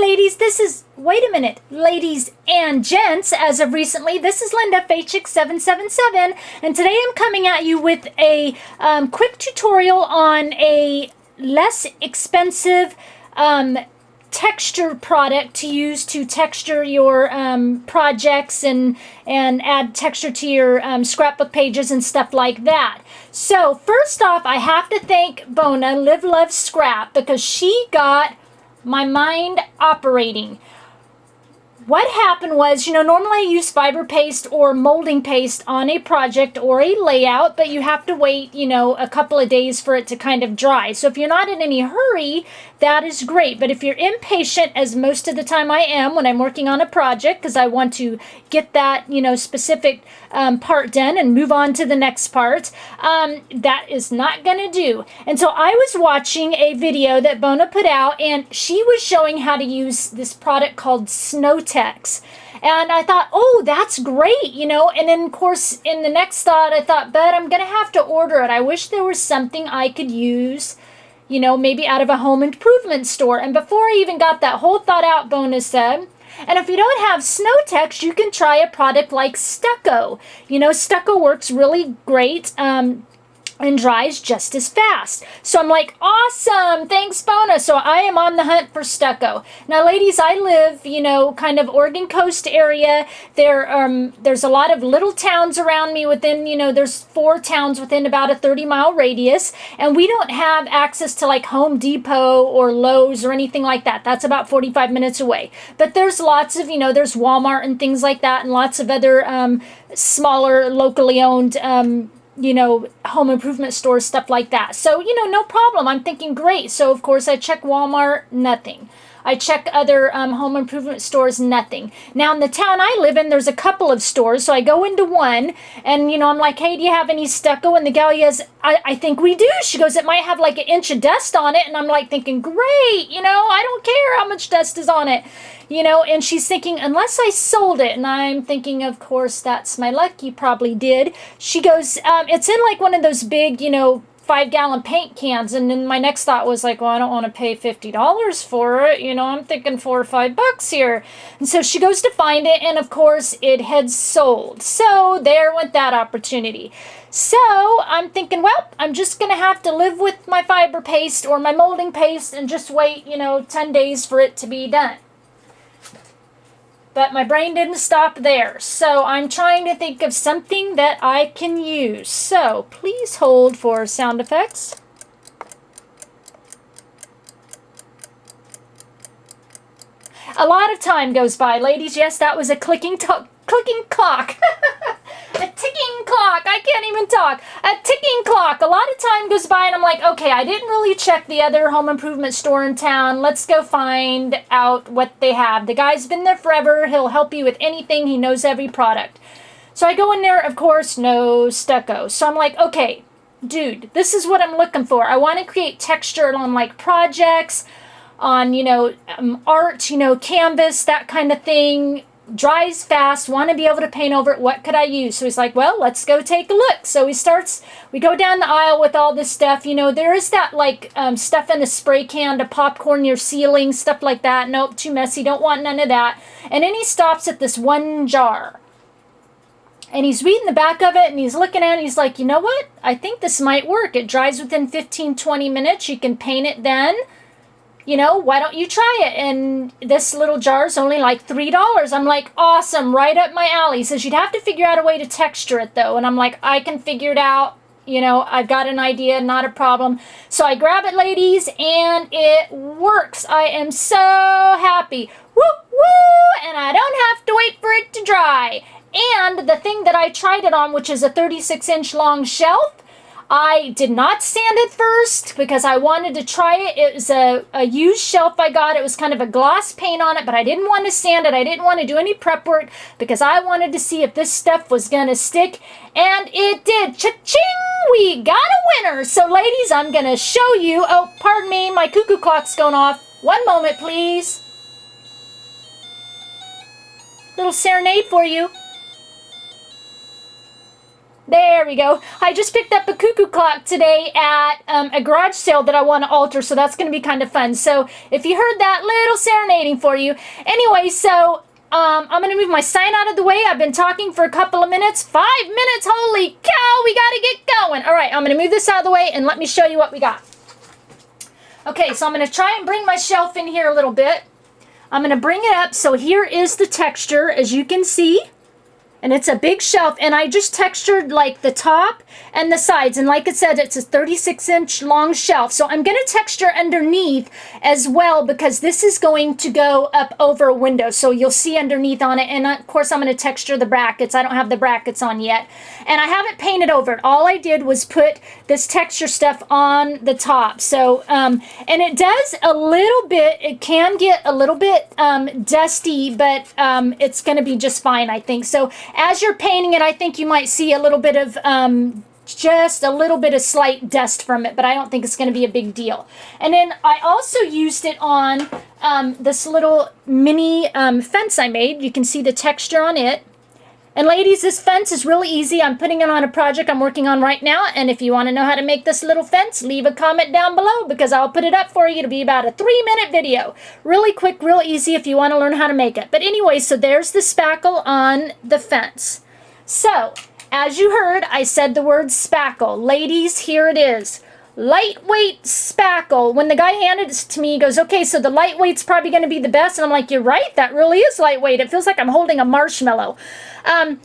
ladies, wait a minute, ladies and gents, as of recently, this is Linda, Fachick777, and today I'm coming at you with a quick tutorial on a less expensive texture product to use to texture your projects and add texture to your scrapbook pages and stuff like that. So first off, I have to thank Bona, Live Love Scrap, because she got my mind operating. What happened was, normally I use fiber paste or molding paste on a project or a layout, but you have to wait, a couple of days for it to kind of dry. So if you're not in any hurry, that is great. But if you're impatient, as most of the time I am when I'm working on a project, because I want to get that, specific part done and move on to the next part, that is not going to do. And so I was watching a video that Bona put out, and she was showing how to use this product called Thanx. And I thought, oh, that's great, and then of course in the next thought I thought, but I'm gonna have to order it. I wish there was something I could use, maybe out of a home improvement store. And before I even got that whole thought out, Bona said, and if you don't have Thanx, you can try a product like stucco. Stucco works really great and dries just as fast. So I'm like, awesome, thanks Bona. So I am on the hunt for stucco. Now ladies, I live, kind of Oregon coast area. There's a lot of little towns around me within, there's 4 towns within about a 30-mile radius, and we don't have access to like Home Depot or Lowe's or anything like that. That's about 45 minutes away. But there's lots of, there's Walmart and things like that, and lots of other smaller locally owned home improvement stores, stuff like that. So, no problem. I'm thinking, great. So, of course, I check Walmart, nothing. I check other home improvement stores, nothing. Now, in the town I live in, there's a couple of stores. So I go into one, and, I'm like, hey, do you have any stucco? And the gal goes, I think we do. She goes, it might have like an inch of dust on it. And I'm like thinking, great, I don't care how much dust is on it. And she's thinking, unless I sold it. And I'm thinking, of course, that's my luck. You probably did. She goes, it's in like one of those big, 5-gallon paint cans. And then my next thought was like, well, I don't want to pay $50 for it. I'm thinking $4 or $5 here. And so she goes to find it. And of course, it had sold. So there went that opportunity. So I'm thinking, well, I'm just going to have to live with my fiber paste or my molding paste and just wait, 10 days for it to be done. But my brain didn't stop there. So I'm trying to think of something that I can use. So please hold for sound effects. A lot of time goes by, ladies. Yes, that was a clicking clock. A ticking clock. I can't even talk. A ticking clock. A lot of time goes by and I'm like, okay, I didn't really check the other home improvement store in town. Let's go find out what they have. The guy's been there forever. He'll help you with anything. He knows every product. So I go in there, of course, no stucco. So I'm like, okay, dude, this is what I'm looking for. I want to create texture on like projects, on, art, canvas, that kind of thing. Dries fast, want to be able to paint over it. What could I use? So he's like, well, let's go take a look. So we go down the aisle with all this stuff. There is that like stuff in a spray can to popcorn your ceiling, stuff like that. Nope, too messy. Don't want none of that. And then he stops at this one jar. And he's reading the back of it and he's looking at it. He's like, you know what? I think this might work. It dries within 15-20 minutes. You can paint it then. Why don't you try it? And this little jar is only like $3. I'm like, awesome, right up my alley. He says, you'd have to figure out a way to texture it though. And I'm like, I can figure it out. I've got an idea, not a problem. So I grab it, ladies, and it works. I am so happy. Woo, woo! And I don't have to wait for it to dry. And the thing that I tried it on, which is a 36-inch long shelf, I did not sand it first because I wanted to try it. It was a used shelf I got. It was kind of a gloss paint on it, but I didn't want to sand it. I didn't want to do any prep work because I wanted to see if this stuff was going to stick. And it did. Cha-ching! We got a winner. So ladies, I'm going to show you. Oh, pardon me. My cuckoo clock's going off. One moment, please. Little serenade for you. There we go. I just picked up a cuckoo clock today at a garage sale that I want to alter, so that's going to be kind of fun. So if you heard that, little serenading for you. Anyway, so I'm going to move my sign out of the way. I've been talking for a couple of minutes. 5 minutes. Holy cow, we got to get going. All right, I'm going to move this out of the way and let me show you what we got. Okay, so I'm going to try and bring my shelf in here a little bit. I'm going to bring it up. So here is the texture, as you can see. And it's a big shelf, and I just textured like the top and the sides. And like it said, it's a 36-inch long shelf. So I'm going to texture underneath as well, because this is going to go up over a window. So you'll see underneath on it. And of course, I'm going to texture the brackets. I don't have the brackets on yet. And I haven't painted over it. All I did was put this texture stuff on the top. So, and it does a little bit, it can get a little bit dusty, but it's going to be just fine, I think. So as you're painting it, I think you might see a little bit of just a little bit of slight dust from it, but I don't think it's going to be a big deal. And then I also used it on this little mini fence I made. You can see the texture on it. And ladies, this fence is really easy. I'm putting it on a project I'm working on right now. And if you want to know how to make this little fence, leave a comment down below, because I'll put it up for you. It'll be about a 3-minute video. Really quick, real easy if you want to learn how to make it. But anyway, so there's the spackle on the fence. So, as you heard, I said the word spackle. Ladies, here it is. Lightweight spackle. When the guy handed it to me, he goes, okay, so the lightweight's probably going to be the best. And I'm like, you're right, that really is lightweight. It feels like I'm holding a marshmallow.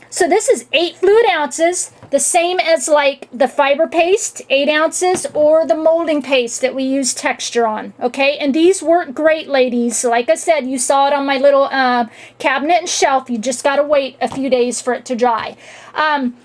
So this is 8 fluid ounces, the same as like the fiber paste, 8 ounces, or the molding paste that we use texture on, okay? And these work great, ladies. So like I said, you saw it on my little cabinet and shelf. You just got to wait a few days for it to dry.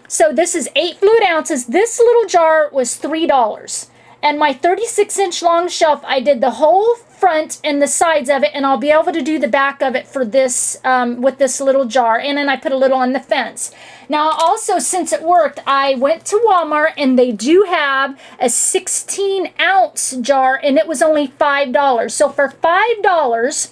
So this is 8 fluid ounces. This little jar was $3. And my 36-inch long shelf, I did the whole front and the sides of it, and I'll be able to do the back of it for this with this little jar. And then I put a little on the fence. Now also, since it worked, I went to Walmart, and they do have a 16-ounce jar, and it was only $5. So for $5,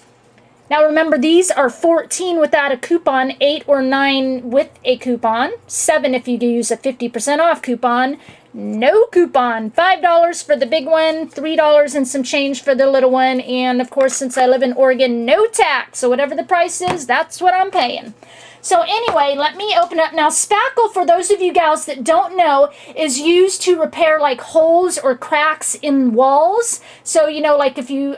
now remember, these are 14 without a coupon, 8 or 9 with a coupon, 7 if you use a 50% off coupon. No coupon. $5 for the big one, $3 and some change for the little one, and of course, since I live in Oregon, no tax. So whatever the price is, that's what I'm paying. So anyway, let me open up. Now, spackle, for those of you gals that don't know, is used to repair like holes or cracks in walls. So, you know, like if you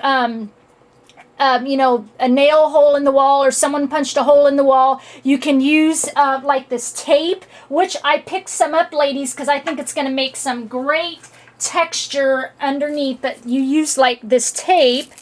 you know, a nail hole in the wall, or someone punched a hole in the wall, you can use like this tape, which I picked some up, ladies, because I think it's going to make some great texture underneath. But you use like this tape,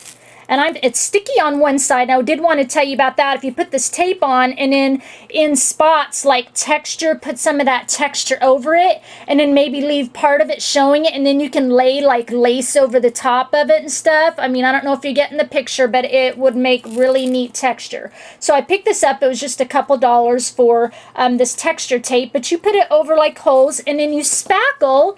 and it's sticky on one side. I did want to tell you about that. If you put this tape on, and then in spots like texture, put some of that texture over it, and then maybe leave part of it showing it, and then you can lay like lace over the top of it and stuff. I mean, I don't know if you're getting the picture, but it would make really neat texture. So I picked this up. It was just a couple dollars for this texture tape, but you put it over like holes, and then you spackle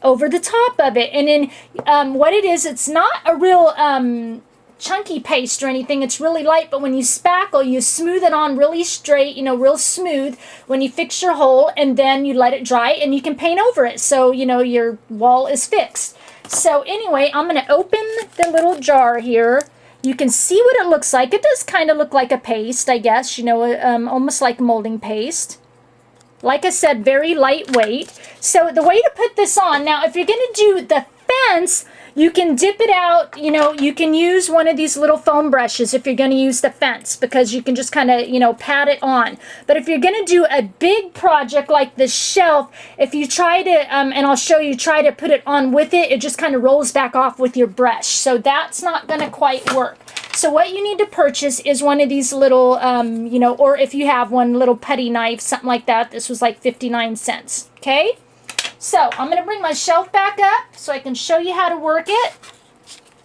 over the top of it. And then what it is, it's not a real chunky paste or anything. It's really light, but when you spackle, you smooth it on really straight, you know, real smooth when you fix your hole, and then you let it dry, and you can paint over it, so you know your wall is fixed. So anyway, I'm going to open the little jar here. You can see what it looks like. It does kind of look like a paste, I guess, you know, almost like molding paste. Like I said, very lightweight. So the way to put this on, now if you're going to do the fence, you can dip it out, you know, you can use one of these little foam brushes if you're going to use the fence, because you can just kind of, you know, pat it on. But if you're going to do a big project like this shelf, if you try to, and I'll show you, try to put it on with it, it just kind of rolls back off with your brush. So that's not going to quite work. So what you need to purchase is one of these little, you know, or if you have one, little putty knife, something like that. This was like 59 cents, okay? So I'm going to bring my shelf back up so I can show you how to work it.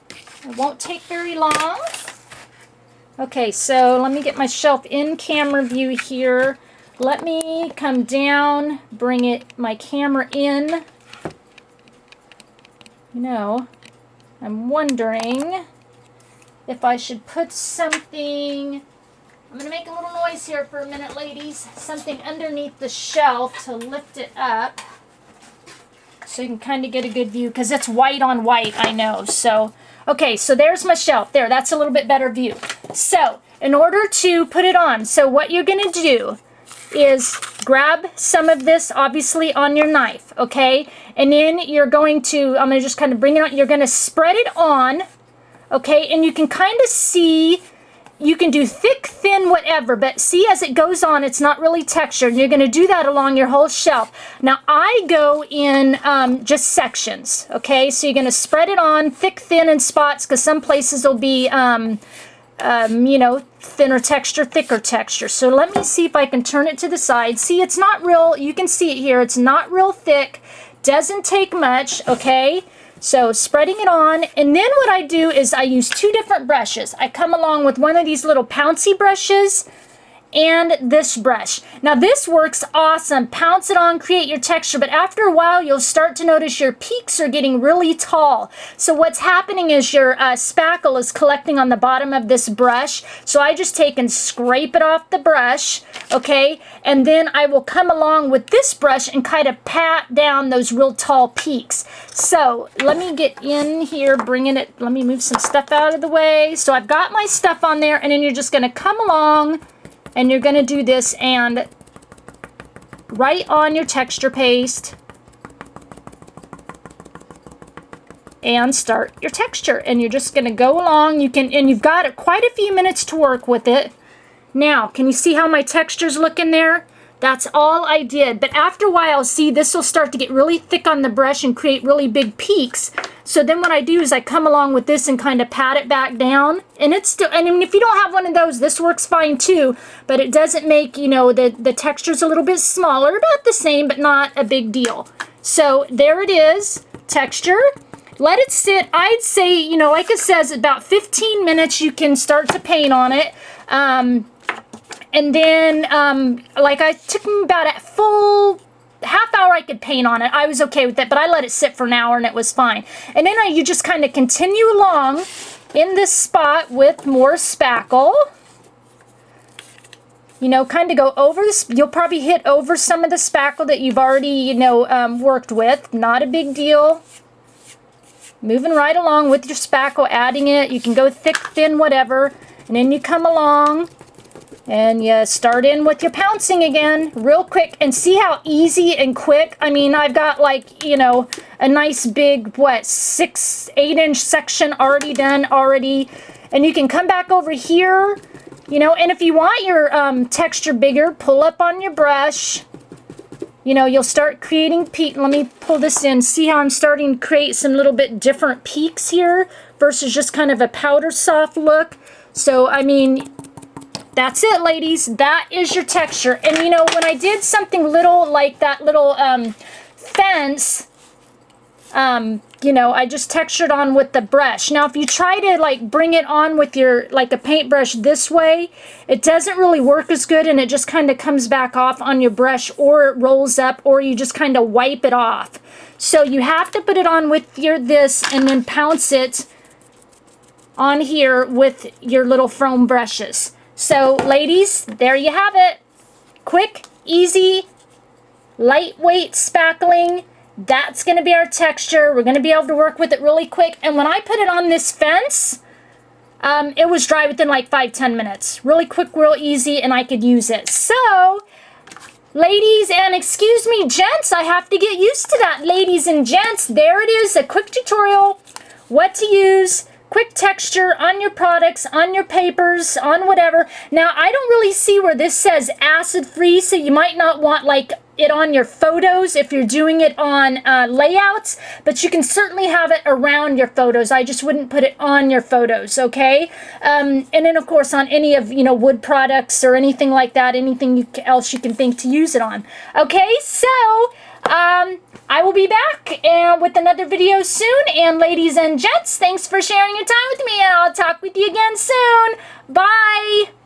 It won't take very long. Okay, so let me get my shelf in camera view here. Let me come down, bring my camera in. You know, I'm wondering if I should put something I'm going to make a little noise here for a minute, ladies. Something underneath the shelf to lift it up so you can kind of get a good view, because it's white on white, I know. So, okay, so there's my shelf. There, that's a little bit better view. So, in order to put it on, so what you're going to do is grab some of this, obviously, on your knife, okay? And then you're going to, I'm going to just kind of bring it on. You're going to spread it on, okay? And you can kind of see, you can do thick, thin, whatever, but see as it goes on, it's not really textured. And you're going to do that along your whole shelf. Now, I go in just sections, okay? So you're going to spread it on thick, thin, in spots, because some places will be, you know, thinner texture, thicker texture. So let me see if I can turn it to the side. See, it's not real, you can see it here, it's not real thick, doesn't take much, okay? So spreading it on, and then what I do is I use 2 different brushes. I come along with one of these little pouncy brushes and this brush. Now this works awesome. Pounce it on, create your texture, but after a while you'll start to notice your peaks are getting really tall. So what's happening is your spackle is collecting on the bottom of this brush. So I just take and scrape it off the brush, okay? And then I will come along with this brush and kind of pat down those real tall peaks. So let me get in here, bringing it, let me move some stuff out of the way. So I've got my stuff on there, and then you're just gonna come along and you're going to do this and right on your texture paste and start your texture. And you're just going to go along. You can, and you've got quite a few minutes to work with it. Now, can you see how my texture's looking there? That's all I did. But after a while, see, this will start to get really thick on the brush and create really big peaks. So then what I do is I come along with this and kind of pat it back down. And it's still, and I mean, if you don't have one of those, this works fine too. But it doesn't make, you know, the texture's a little bit smaller, about the same, but not a big deal. So there it is, texture. Let it sit, I'd say, you know, like it says, about 15 minutes you can start to paint on it. And then, like I took me about a full half hour I could paint on it. I was okay with it, but I let it sit for an hour and it was fine. And then you just kind of continue along in this spot with more spackle. You know, kind of go over this. You'll probably hit over some of the spackle that you've already, you know, worked with. Not a big deal. Moving right along with your spackle, adding it. You can go thick, thin, whatever. And then you come along and you start in with your pouncing again, real quick, and see how easy and quick. I mean, I've got like, you know, a nice big, what, 6-8 inch section already done already. And you can come back over here, you know, and if you want your texture bigger, pull up on your brush. You know, you'll start creating peak. Let me pull this in. See how I'm starting to create some little bit different peaks here versus just kind of a powder soft look. So, I mean, that's it, ladies. That is your texture. And, you know, when I did something little like that little fence, you know, I just textured on with the brush. Now, if you try to, like, bring it on with your, like, a paintbrush this way, it doesn't really work as good, and it just kind of comes back off on your brush, or it rolls up, or you just kind of wipe it off. So you have to put it on with your this and then pounce it on here with your little foam brushes. So, ladies, there you have it. Quick, easy, lightweight spackling. That's going to be our texture. We're going to be able to work with it really quick. And when I put it on this fence, it was dry within like 5-10 minutes. Really quick, real easy, and I could use it. So, ladies, and excuse me, gents, I have to get used to that. Ladies and gents, there it is, a quick tutorial, what to use. Quick texture on your products, on your papers, on whatever. Now, I don't really see where this says acid-free, so you might not want like it on your photos if you're doing it on layouts, but you can certainly have it around your photos. I just wouldn't put it on your photos, okay? And then, of course, on any of, you know, wood products or anything like that, anything else you can think to use it on. Okay, so I will be back with another video soon. And ladies and gents, thanks for sharing your time with me, and I'll talk with you again soon. Bye!